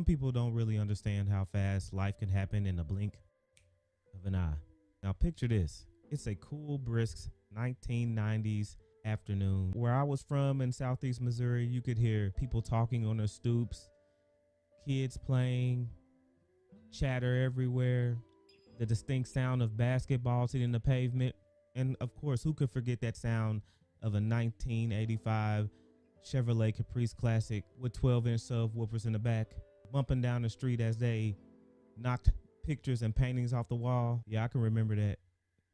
Some people don't really understand how fast life can happen in the blink of an eye. Now picture this. It's a cool, brisk 1990s afternoon. Where I was from in southeast Missouri, you could hear people talking on their stoops, kids playing, chatter everywhere, the distinct sound of basketballs hitting the pavement. And of course, who could forget that sound of a 1985 Chevrolet Caprice Classic with 12-inch subwoofers in the back, bumping down the street as they knocked pictures and paintings off the wall. Yeah, I can remember that.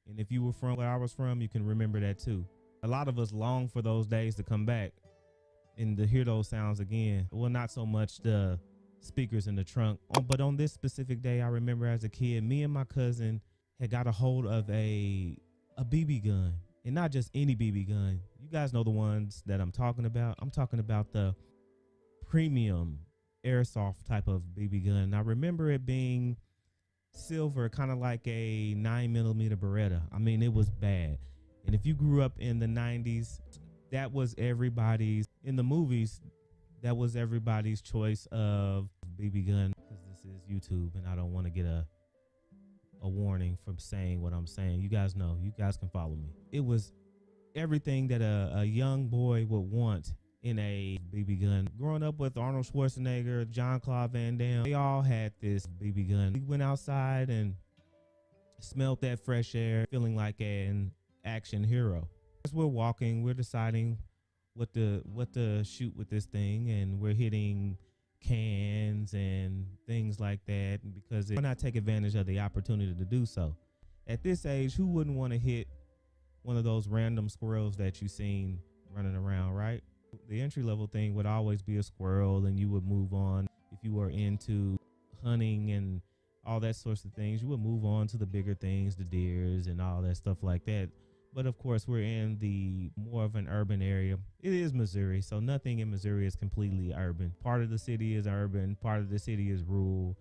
And if you were from where I was from, you can remember that too. A lot of us long for those days to come back and to hear those sounds again. Well, not so much the speakers in the trunk, but on this specific day, I remember as a kid, me and my cousin had got a hold of a BB gun, and not just any BB gun. You guys know the ones that I'm talking about. I'm talking about the premium airsoft type of BB gun. I remember it being silver, kind of like a 9mm Beretta. I mean, it was bad. And if you grew up in the 90s, that was everybody's, in the movies, that was everybody's choice of BB gun. Because this is YouTube and I don't want to get a warning from saying what I'm saying. You guys know, you guys can follow me. It was everything that a young boy would want in a BB gun. Growing up with Arnold Schwarzenegger, Jean-Claude Van Damme, they all had this BB gun. We went outside and smelled that fresh air, feeling like an action hero. As we're walking, we're deciding what to shoot with this thing, and we're hitting cans and things like that, because why not take advantage of the opportunity to do so? At this age, who wouldn't want to hit one of those random squirrels that you seen running around, right? The entry level thing would always be a squirrel, and you would move on. If you were into hunting and all that sorts of things, you would move on to the bigger things, the deers and all that stuff like that. But of course, we're in the more of an urban area. It is Missouri, so nothing in Missouri is completely urban. Part of the city is urban, part of the city is rural.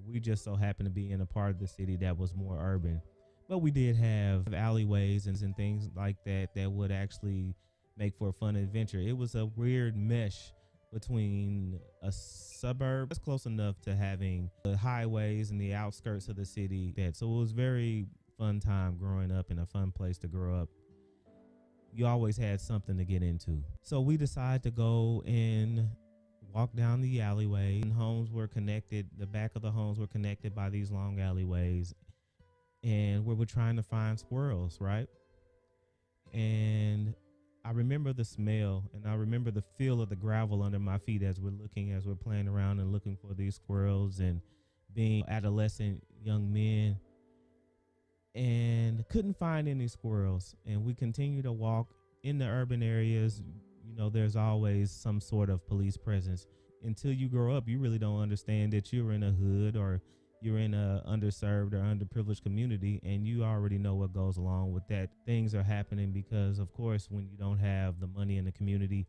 We just so happen to be in a part of the city that was more urban. But we did have alleyways and things like that that would actually make for a fun adventure. It was a weird mesh between a suburb that's close enough to having the highways and the outskirts of the city. So it was very fun time growing up, and a fun place to grow up. You always had something to get into. So we decided to go and walk down the alleyway, and homes were connected. The back of the homes were connected by these long alleyways, and we were trying to find squirrels, right? And I remember the smell, and I remember the feel of the gravel under my feet as we're playing around and looking for these squirrels, and being adolescent young men, and couldn't find any squirrels. And we continue to walk in the urban areas. You know, there's always some sort of police presence. Until you grow up, you really don't understand that you're in a hood, or you're in a underserved or underprivileged community, and you already know what goes along with that. Things are happening because, of course, when you don't have the money in the community,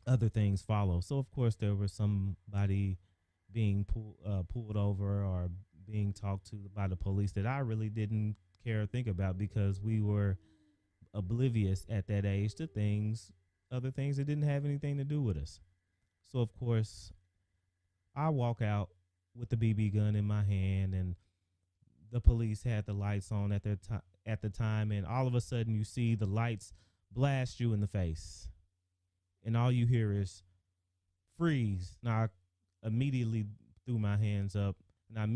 other things follow. So of course there was somebody being pulled over or being talked to by the police that I really didn't care or think about, because we were oblivious at that age to other things that didn't have anything to do with us. So of course I walk out with the BB gun in my hand, and the police had the lights on at the time, and all of a sudden you see the lights blast you in the face, and all you hear is freeze. Now I immediately threw my hands up, and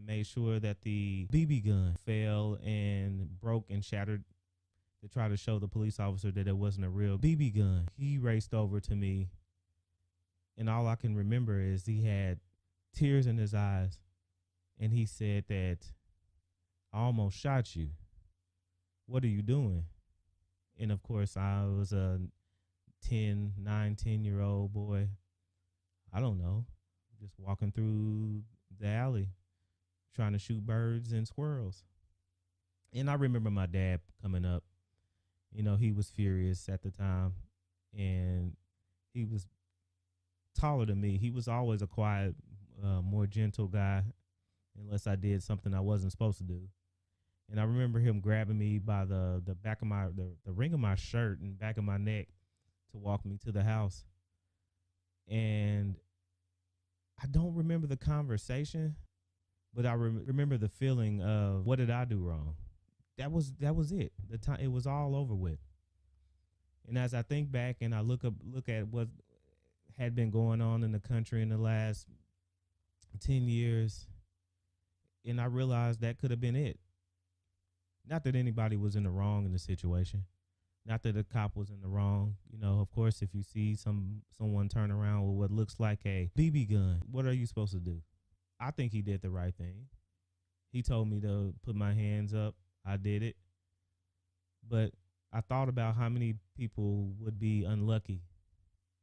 made sure that the BB gun fell and broke and shattered, to try to show the police officer that it wasn't a real BB gun. He raced over to me, and all I can remember is he had tears in his eyes, and he said that, "I almost shot you. What are you doing?" And of course, I was a 10-year-old boy. I don't know, just walking through the alley trying to shoot birds and squirrels. And I remember my dad coming up. You know, he was furious at the time, and he was taller than me. He was always a quiet, more gentle guy, unless I did something I wasn't supposed to do. And I remember him grabbing me by the back of the ring of my shirt and back of my neck to walk me to the house. And I don't remember the conversation, but I remember the feeling of what did I do wrong? That was it. The time it was all over with. And as I think back and I look at what had been going on in the country in the last 10 years, and I realized that could have been it. Not that anybody was in the wrong in the situation. Not that the cop was in the wrong. You know, of course, if you see someone turn around with what looks like a BB gun, what are you supposed to do? I think he did the right thing. He told me to put my hands up. I did it. But I thought about how many people would be unlucky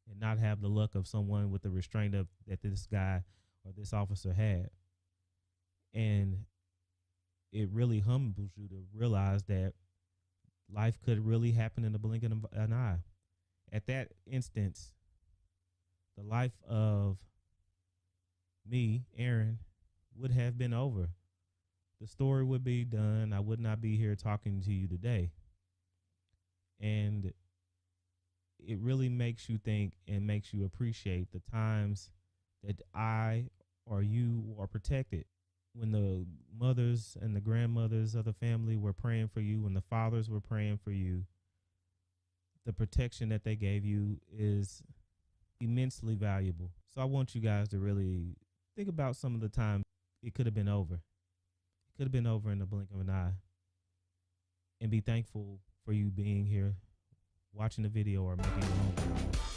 and not have the luck of someone with the restraint of that this guy or this officer had. And it really humbles you to realize that life could really happen in the blink of an eye. At that instance, the life of me, Aaron, would have been over. The story would be done. I would not be here talking to you today. And it really makes you think and makes you appreciate the times that I or you are protected. When the mothers and the grandmothers of the family were praying for you, when the fathers were praying for you, the protection that they gave you is immensely valuable. So I want you guys to really think about some of the time it could have been over. It could have been over in the blink of an eye. And be thankful for you being here, watching the video or making it home.